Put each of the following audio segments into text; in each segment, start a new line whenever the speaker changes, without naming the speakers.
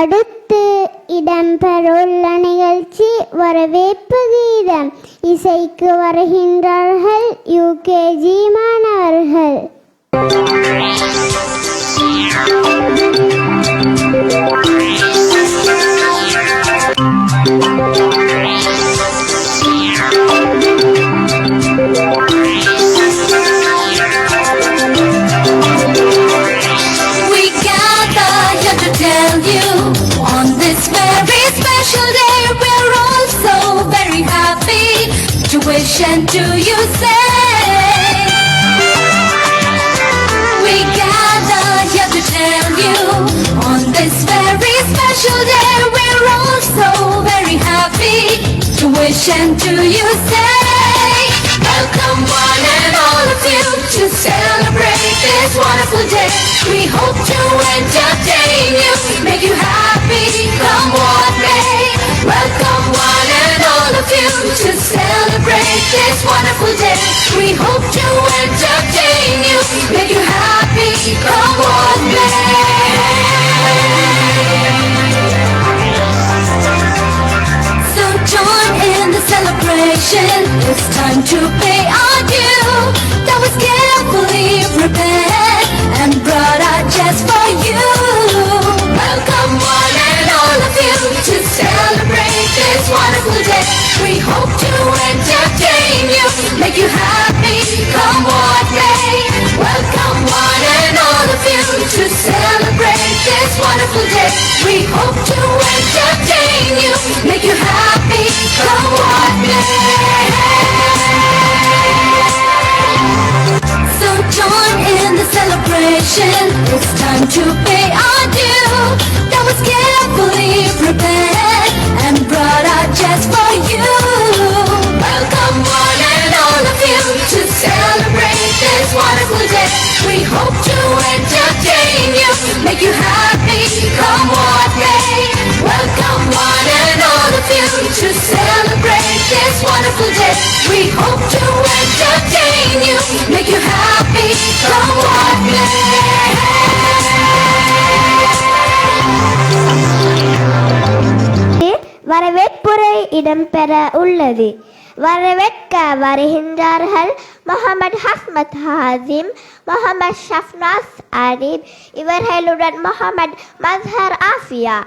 அடுத்து இடம்பெறவுள்ள நிகழ்ச்சி வரவேற்பு கீதம். இசைக்கு வருகின்றார்கள் யூகேஜி மாணவர்கள்.
And do you say we gather here to tell you on this very special day we're all so very happy to wish and do you say welcome one and all of you to celebrate this wonderful day. We hope to entertain you, make you happy, come what may. Welcome one and all of you to celebrate this wonderful day. We hope to entertain you, make you happy, come what may. So join in the celebration, it's time to pay our due. That was carefully prepared and brought out just for you. Welcome one and all of you to celebrate this wonderful day. We hope to entertain you, make you happy, come what may. Welcome one and all of you to celebrate this wonderful day. We hope to entertain you, make you happy, come what may. So join in the celebration, it's time to pay our due. That was carefully prepared and brought out just for you. Welcome one and all of you to celebrate this wonderful day. We hope to entertain you, make you happy, come what may. Welcome one and all of you to celebrate this wonderful day. We hope to entertain you, make you happy, come what may.
வரவேற்புரை இடம்பெற உள்ளது. வரவேற்க வருகின்றார்கள் முகமது ஹஸ்மத் ஹாசிம், முகமது ஷஃப்னாஸ் ஆரிப், இவர்களுடன் முகமது மஸ்ஹர் ஆஃபியா.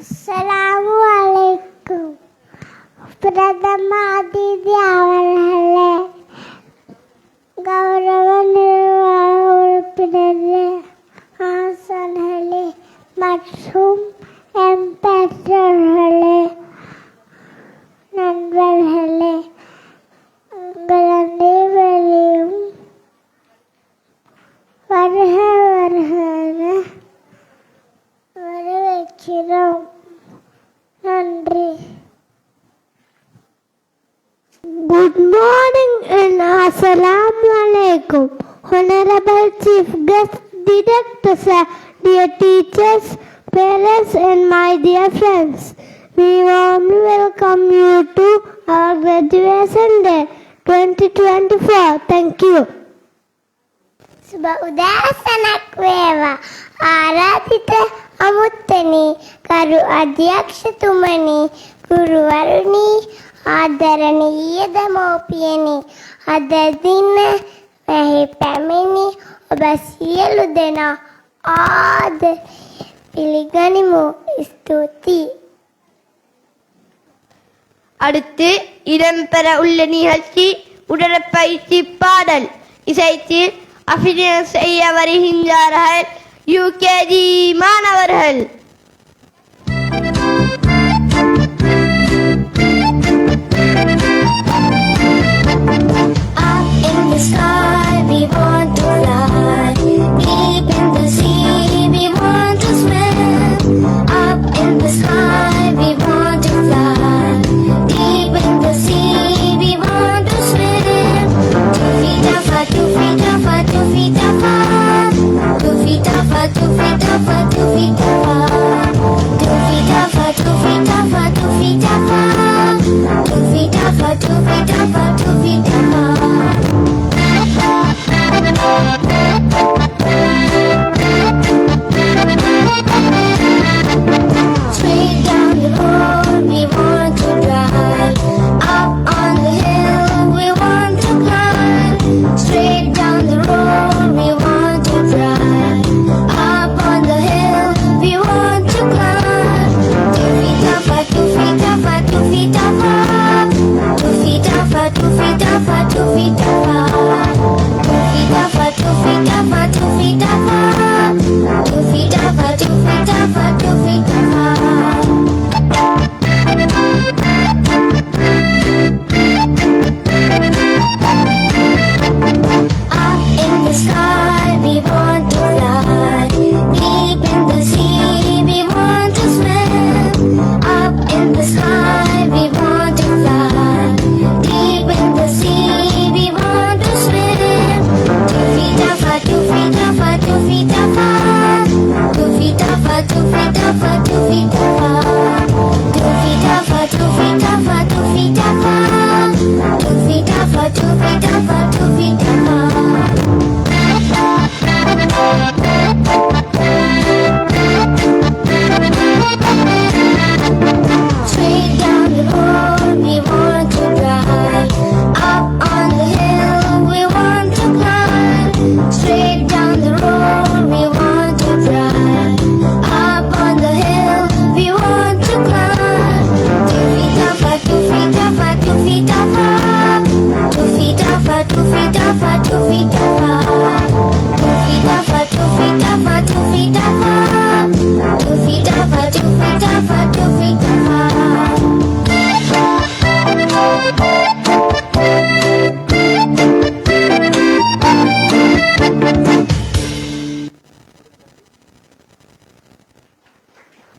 அஸ்ஸலாமு அலைக்கும். பிரதம அதிதி அவர்களே, கௌரவ நிர்வாக உறுப்பினர்களே, ஆசான்களே மற்றும் பெற்றோர்களே, நண்பர்களே, உங்கள் அனைவரையும் வருக வருக வரவேற்கிறோம். நன்றி. Good morning and assalamu alaikum. Honorable Chief Guest Director Sir, dear teachers, parents and my dear friends, we warmly welcome you to our graduation day 2024. Thank you. Subha udasanak veva. ආරාධිත අමුත්තනි, කරු අධ්‍යක්ෂතුමනි, ගුරුවරුනි, ආදරණීය දමෝපියනි, අද දින මෙහි පැමිණි ඔබ සියලු දෙනා ආදරයෙන් පිළිගනිමු. ஸ்துதி.
அடுத்து இடம்பெற உள்ள நிகழ்ச்சி உடற்பயிற்சி பாடல். இசைத்து அபிநயம் செய்ய வருகின்றார்கள் யூகேஜி மாணவர்கள்.
Up in the sky we want to fly, deep in the sea we want to swim. Up in the sky we want to fly, deep in the sea we want to swim. 2 feet up, 2 feet up, 2 feet up, 2 feet up, 2 feet up, 2 feet up.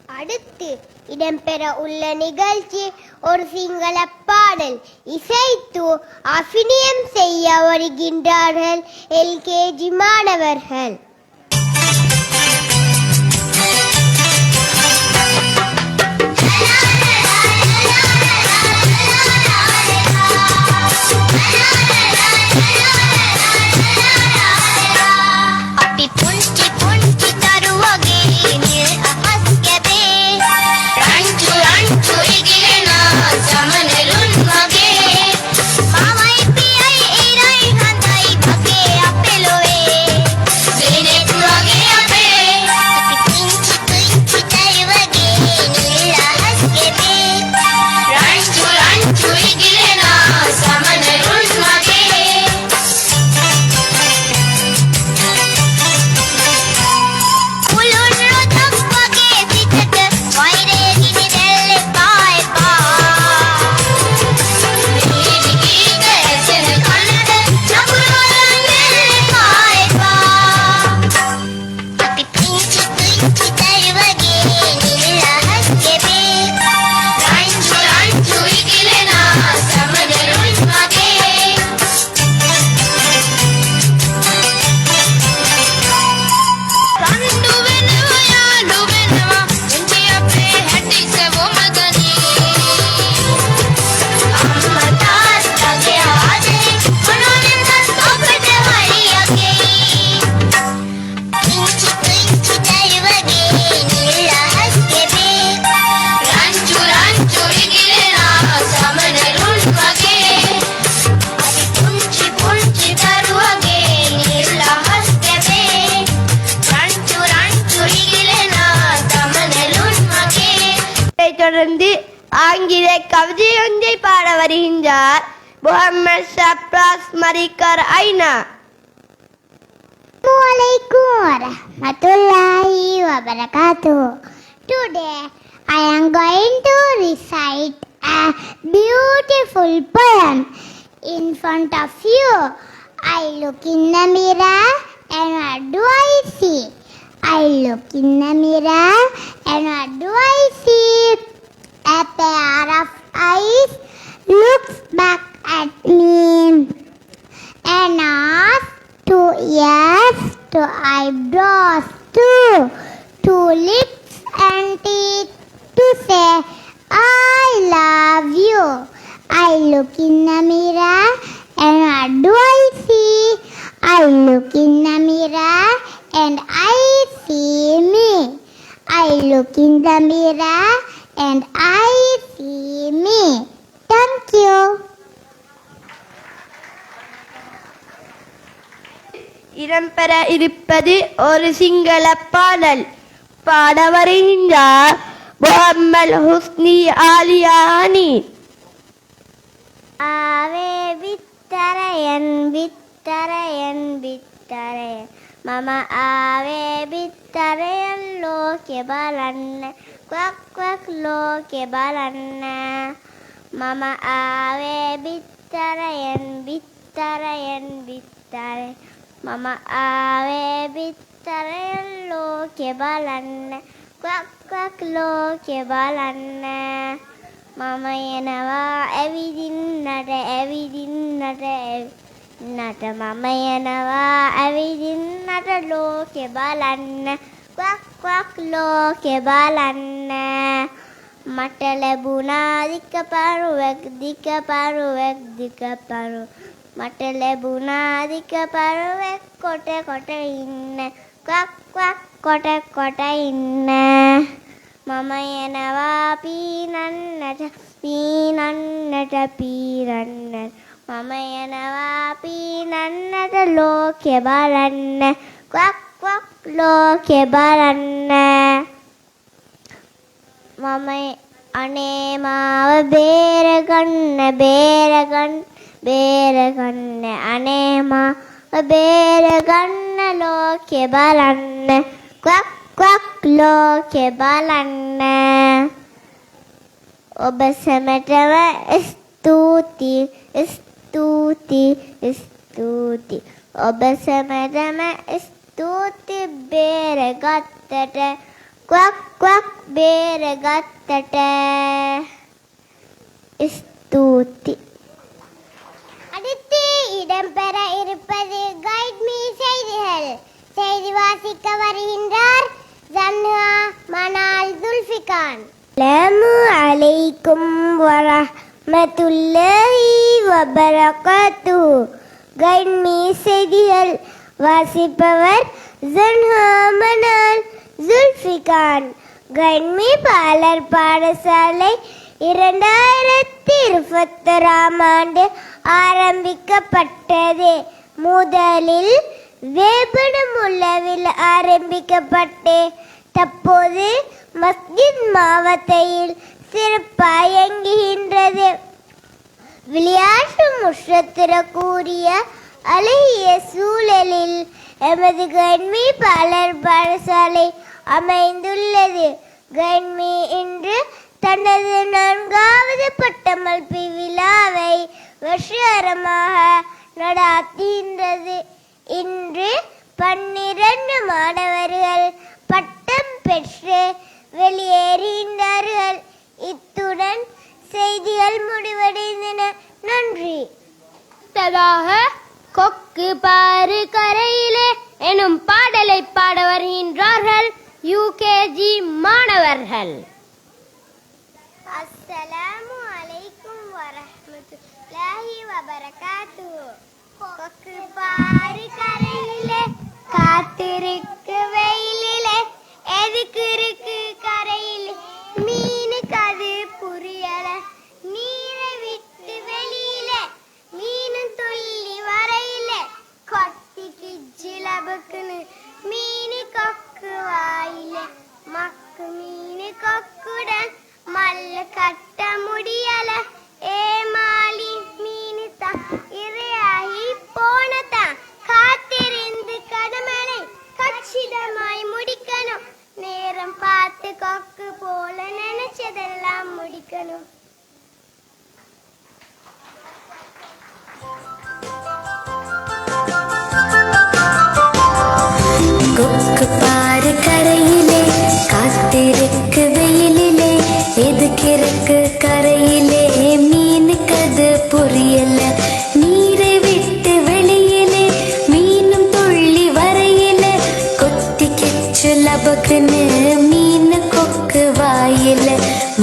அடுத்து இடம்பெற உள்ள நிகழ்ச்சி ஒரு சிங்கள பாடல். இசைத்து அபிநயம் செய்ய வருகின்றார்கள் எல்கேஜி மாணவர்கள்.
தொடர்ந்து ஆங்கில கவிதை ஒன்றை பாட வருகின்றார் Mohammed ஷப்ராஸ் மரிக்கர் Aina.
Assalamualaikum warahmatullahi wabarakatuh. Today I am going to recite a beautiful poem in front of you. I look in the mirror and what do I see? I look in the mirror and what do I see? A pair of eyes looks back at me and asks, 2 ears, 2 eyebrows, 2 lips and teeth to say, I love you. I look in the mirror and what do I see? I look in the mirror and I see me. I look in the mirror and I see me. Thank you.
இடம்பெற இருப்பது ஒரு சிங்கள பாடல். பாட வருகின்றார் முகம்மது ஹுஸ்னி ஆலியானி.
ආවේ විතරයන් විතරයන් විතරයන් මම ආවේ විතරයන් ලෝකෙ බලන්න ක්වක් ක්වක් ලෝකෙ බලන්න මම ආවේ විතරයන් විතරයන් විතරයන් මම ආවේ විතරයන් ලෝකෙ බලන්න ක්වක් ක්වක් ලෝකෙ බලන්න මම යනවා ඇවිදින්නට ඇවිදින්නට ඇවිදින්නට මම යනවා ඇවිදින්නට ලෝකෙ බලන්න ක්වක් ක්වක් ලෝකෙ බලන්න මට ලැබුණා දිකපරුවක් දිකපරුවක් දිකපරු මට ලැබුණා දිකපරුවක් කොට කොට ඉන්න ක්වක් ක්වක් කොට කොට ඉන්න මම යනවා පීනන්නට පීනන්නට පීනන්නට මම යනවා පීනන්නට ලෝකෙ බලන්න ක්වක් ක්වක් ලෝකෙ බලන්න මම අනේ මාව බේරගන්න බේරගන්න බේරගන්න අනේ මාව බේරගන්න ලෝකෙ බලන්න ක්වක් ක්වක් ලෝකෙ බලන්න ඔබ සැමටම ස්තුතියි ස්තුතියි ස්තුතියි ඔබ සැමටම ස්තුතියි බේරගත්තට குவக் குவக் பேரகத்தட்ட ஸ்தூதி. அடுத்து இடம்பெற இருப்பது கைட் மீ செய்திகள். செய்தி வாசிக்க வருகின்றார் ஜன்ஹா மனால் ஜுல்ஃபிகான். அஸ்ஸலாமு அலைக்கும் வரஹ்மத்துல்லாஹி வபரகாத்துஹு. கைட் மீ செய்திகள் வாசிப்பவர் ஜன்ஹா மனால் ஜுல்ஃபிகான். கைட் மீ பாலர் பாடசாலை 2021 ஆண்டு ஆரம்பிக்கப்பட்டது. முதலில் வேபனமுல்லவில் ஆரம்பிக்கப்பட்டு தற்போது மஸ்ஜித் மாவட்டத்தில் சிறப்பாக இயங்குகின்றது. விளையாட்டு முற்றத்திர கூறிய அழகிய சூழலில் எமது கண்மி பாலர் பாடசாலை அமைந்துள்ளது. கண்மி இன்று தனது 4வது பட்டமளிப்பு விழாவை வெற்றிகரமாக நடாத்துகின்றது. இன்று 12 மாணவர்கள் பட்டம் பெற்று வெளியேறுகின்றார்கள். இத்துடன் செய்திகள் முடிவடைந்தன. நன்றி. கொக்கு பாரு கரையிலே எனும் பாடலை பாட வருகின்றார்கள் யூகேஜி மாணவர்கள். அஸ்ஸலாமு அலைக்கும் வரஹ்மத்துல்லாஹி வபரகாத்துஹு. கொக்கு பாரு கரையிலே காத்திருக்கு வெயிலிலே எதுக்கு இருக்கு கரையிலே மீனுக்கு அது புரியல நீரை விட்டு வெளியில மீனும் துள்ளி வரையில கொத்திக்கு ஜிலபுக்குன்னு மீனு கொக்கு வாயில மக்கு மீனு கொக்குடன் மல்ல கட்ட முடியல ஏமாலி மீனு தான் இரையாகி போனதான் காத்திருந்து கடமலை கச்சிதமாய் முடிக்கணும். நேரம் பார்த்து கொக்கு போல நினைச்சதெல்லாம் முடிக்கணும்.
கொக்கு பாரு கரையிலே காத்திருக்கு வெயிலிலே எதுக்கு இருக்கு கரையிலே மீனுக்கு அது புரியல நீரை விட்டு வெளியிலே மீனும் துள்ளி வரையில கொத்தி கிச்சு லபக்குன்னு மீனு கொக்கு வாயில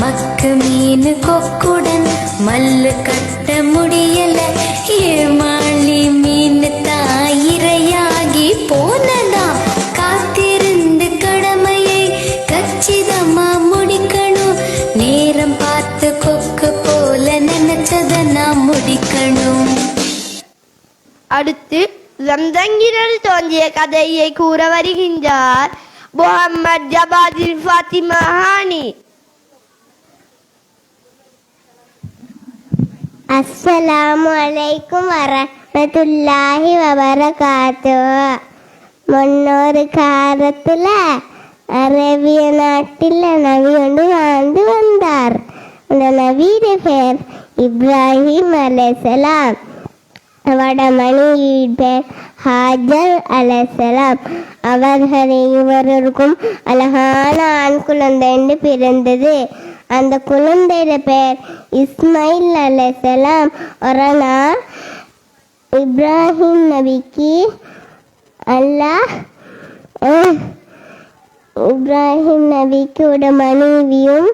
மக்கு மீனு கொக்குடன் மல்லு கட்ட முடியல ஏமாளி மீனு தாயிரையாகி போனதா காத்திருந்து கடமையை கச்சிதமா முடிக்கணும். நேரம் பார்த்து கொக்கு போல நினைச்சத நான் முடிக்கணும்.
அடுத்து ரம்தங்கிரல் தோன்றிய கதையை கூற வருகின்றார் முஹம்மது ஜபாதில் ஃபாத்திமா ஹானி.
அஸ்ஸலாமு அலைக்கும் வரஹ்மத்துல்லாஹி வபரகாத்துஹு. முன்னொரு காலத்துல அரேபிய நாட்டில் நபி ஒன்று வாழ்ந்து வந்தார். அந்த நபியுடைய பெயர் இப்ராஹிம் அலைஹிஸ்ஸலாம். அவட மனைவியின் பெயர் ஹாஜர் அலைஹிஸ்ஸலாம். அவர்கள் இருவருக்கும் அழகான ஆண் குழந்தை என்று பிறந்தது. அந்த குழந்தைய பெயர் இஸ்மாயில் அலைஹிஸ்ஸலாம். ஒரு நாள் இப்ராஹிம் நபிக்கு அல்லாஹ் இப்ராஹிம் நபிக்கு உட மனைவியும்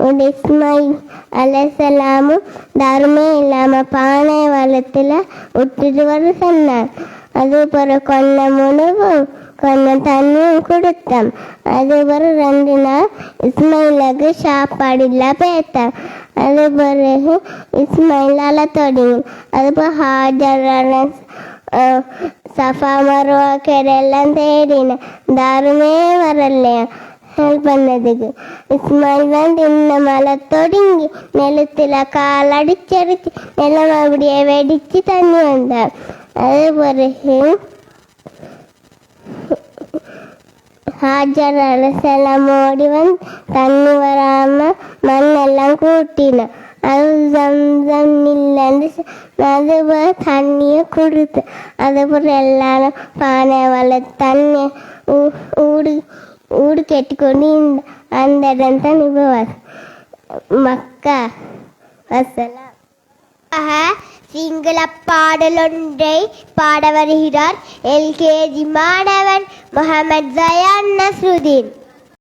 உட இஸ்மாயில் அலைஹிஸ்ஸலாமும் தர்மே இல்லாம பானை வளத்துல விட்டுட்டு வர சொன்னார். அது பிறகு கொஞ்சம் உணவும் கொஞ்சம் தண்ணியும் கொடுத்தோம். அது பிறகு 2 நாள் இஸ்மாயிலுக்கு சாப்பாடு இல்லை பேத்தார். அது பிறகு இஸ்மாயிலால தொடங்கி அது பிறகு ஹாஜரான சஃபா மருவா கெடெல்லாம் தேடினேன். தாருமே வரலையா ஹெல்ப் பண்ணதுக்கு. இஸ்மாயில் வந்து இந்த மலை தொடங்கி நிலத்துல கால் அடிச்சடிச்சு நிலம் அப்படியே வெடிச்சு தண்ணி வந்தார். அது பிறகு ஹாஜர் அலைஹிஸ்ஸலாம் ஓடி வந்து தண்ணி வராம மண்ணெல்லாம் கூட்டினோம். அது ஜம்சம் இல்லைன்னு அது தண்ணியை கொடுத்து அதுபோல் எல்லாரும் பானை வள தண்ணி ஊடி ஊடு கேட்டுக்கொண்டு அந்த இடம் தான் இப்போ மக்கா வசலாம். சிங்கள பாடலொன்றை பாட வருகிறார் எல்கேஜி மாணவன் முகமது ஜயான் நஸ்ருதீன்.